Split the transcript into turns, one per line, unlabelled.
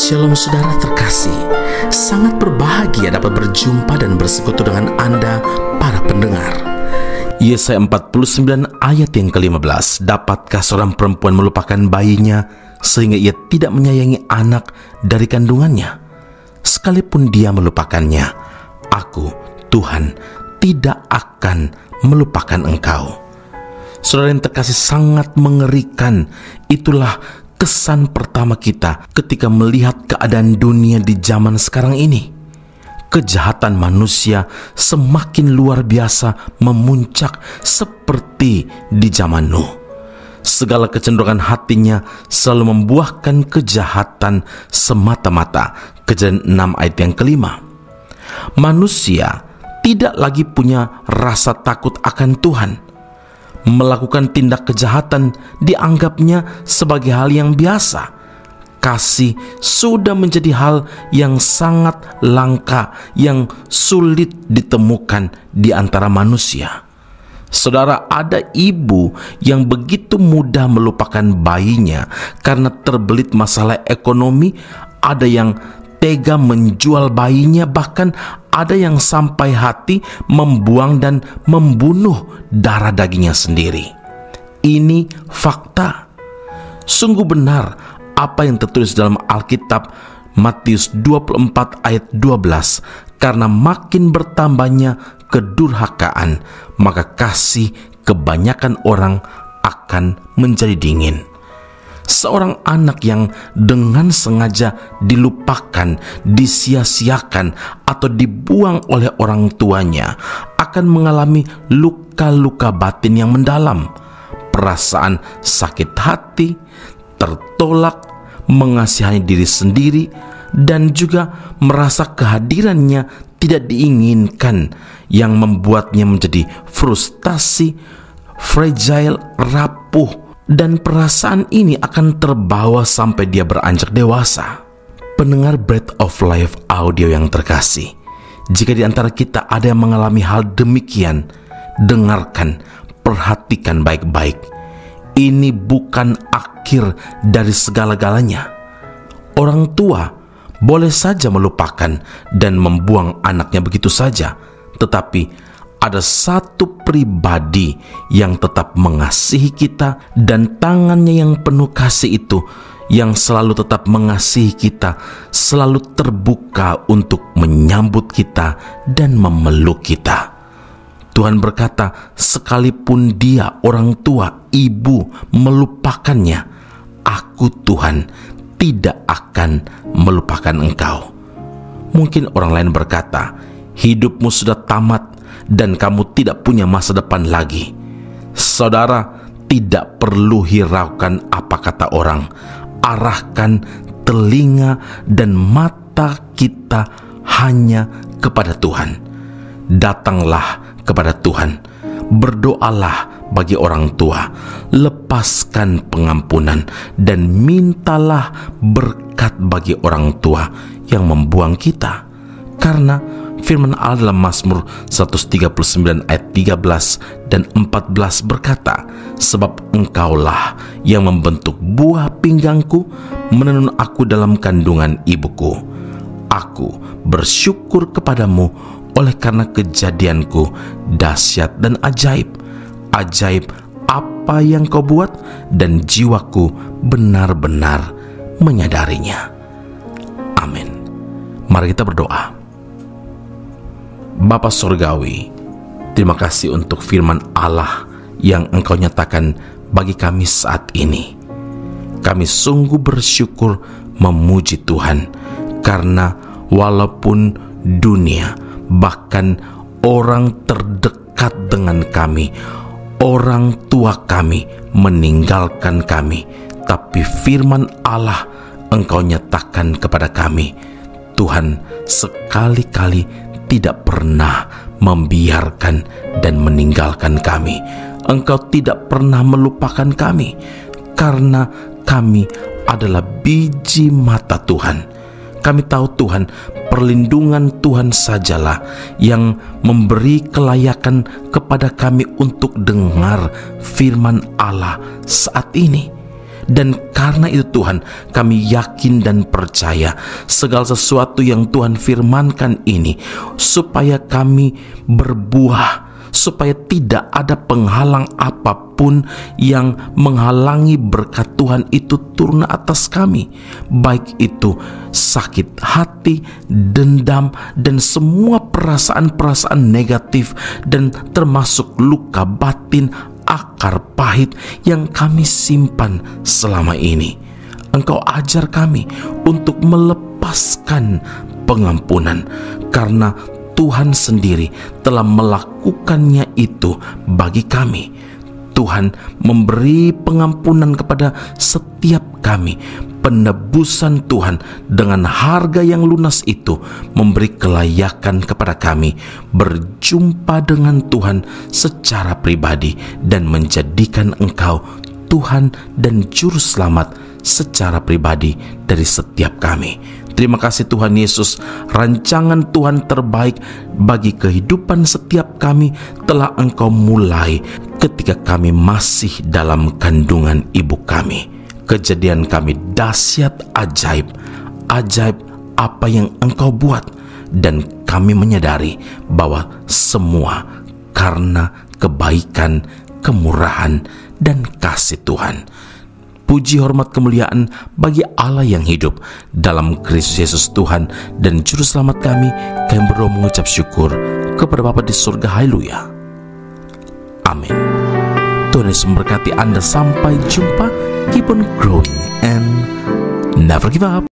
Shalom saudara terkasih, sangat berbahagia dapat berjumpa dan bersekutu dengan Anda para pendengar. Yesaya 49 ayat yang ke-15, dapatkah seorang perempuan melupakan bayinya sehingga ia tidak menyayangi anak dari kandungannya? Sekalipun dia melupakannya, Aku, Tuhan, tidak akan melupakan engkau. Saudara yang terkasih, sangat mengerikan. Itulah kesan pertama kita ketika melihat keadaan dunia di zaman sekarang ini. Kejahatan manusia semakin luar biasa memuncak seperti di zaman Nuh. Segala kecenderungan hatinya selalu membuahkan kejahatan semata-mata. Kejadian 6 ayat yang ke-5. Manusia tidak lagi punya rasa takut akan Tuhan. Melakukan tindak kejahatan dianggapnya sebagai hal yang biasa. Kasih sudah menjadi hal yang sangat langka, yang sulit ditemukan di antara manusia. Saudara, ada ibu yang begitu mudah melupakan bayinya karena terbelit masalah ekonomi. Ada yang tega menjual bayinya, bahkan ada yang sampai hati membuang dan membunuh darah dagingnya sendiri. Ini fakta. Sungguh benar apa yang tertulis dalam Alkitab Matius 24 ayat 12. Karena makin bertambahnya kedurhakaan, maka kasih kebanyakan orang akan menjadi dingin. Seorang anak yang dengan sengaja dilupakan, disia-siakan, atau dibuang oleh orang tuanya akan mengalami luka-luka batin yang mendalam. Perasaan sakit hati, tertolak, mengasihani diri sendiri, dan juga merasa kehadirannya tidak diinginkan, yang membuatnya menjadi frustasi, fragile, rapuh. Dan perasaan ini akan terbawa sampai dia beranjak dewasa. Pendengar Breath of Life audio yang terkasih, jika di antara kita ada yang mengalami hal demikian, dengarkan, perhatikan baik-baik. Ini bukan akhir dari segala-galanya. Orang tua boleh saja melupakan dan membuang anaknya begitu saja, tetapi ada satu pribadi yang tetap mengasihi kita, dan tangannya yang penuh kasih itu, yang selalu tetap mengasihi kita, selalu terbuka untuk menyambut kita dan memeluk kita. Tuhan berkata, sekalipun dia, orang tua, ibu, melupakannya, Aku Tuhan tidak akan melupakan engkau. Mungkin orang lain berkata, hidupmu sudah tamat dan kamu tidak punya masa depan lagi. Saudara, tidak perlu hiraukan apa kata orang. Arahkan telinga dan mata kita hanya kepada Tuhan. Datanglah kepada Tuhan. Berdoalah bagi orang tua. Lepaskan pengampunan dan mintalah berkat bagi orang tua yang membuang kita. Karena firman Allah dalam Mazmur 139 ayat 13 dan 14 berkata, sebab engkaulah yang membentuk buah pinggangku, menenun aku dalam kandungan ibuku. Aku bersyukur kepadamu oleh karena kejadianku dahsyat dan ajaib. Ajaib apa yang kau buat, dan jiwaku benar-benar menyadarinya. Amin. Mari kita berdoa. Bapa Surgawi, terima kasih untuk firman Allah yang Engkau nyatakan bagi kami saat ini. Kami sungguh bersyukur memuji Tuhan, karena walaupun dunia, bahkan orang terdekat dengan kami, orang tua kami meninggalkan kami, tapi firman Allah Engkau nyatakan kepada kami, Tuhan sekali-kali tidak pernah membiarkan dan meninggalkan kami. Engkau tidak pernah melupakan kami, karena kami adalah biji mata Tuhan. Kami tahu Tuhan, perlindungan Tuhan sajalah yang memberi kelayakan kepada kami untuk dengar firman Allah saat ini. Dan karena itu Tuhan, kami yakin dan percaya segala sesuatu yang Tuhan firmankan ini, supaya kami berbuah, supaya tidak ada penghalang apapun yang menghalangi berkat Tuhan itu turun atas kami, baik itu sakit hati, dendam, dan semua perasaan-perasaan negatif, dan termasuk luka batin, akar pahit yang kami simpan selama ini. Engkau ajar kami untuk melepaskan pengampunan, karena Tuhan sendiri telah melakukannya itu bagi kami. Tuhan memberi pengampunan kepada setiap kami. Penebusan Tuhan dengan harga yang lunas itu memberi kelayakan kepada kami berjumpa dengan Tuhan secara pribadi dan menjadikan Engkau Tuhan dan Juru Selamat secara pribadi dari setiap kami. Terima kasih Tuhan Yesus, rancangan Tuhan terbaik bagi kehidupan setiap kami telah Engkau mulai ketika kami masih dalam kandungan ibu kami. Kejadian kami dahsyat, ajaib apa yang Engkau buat, dan kami menyadari bahwa semua karena kebaikan, kemurahan, dan kasih Tuhan. Puji, hormat, kemuliaan bagi Allah yang hidup. Dalam Kristus Yesus Tuhan dan Juru Selamat kami berdoa mengucap syukur kepada Bapa di surga. Haleluya. Amin. Tuhan Yesus memberkati Anda. Sampai jumpa. Keep on growing and never give up.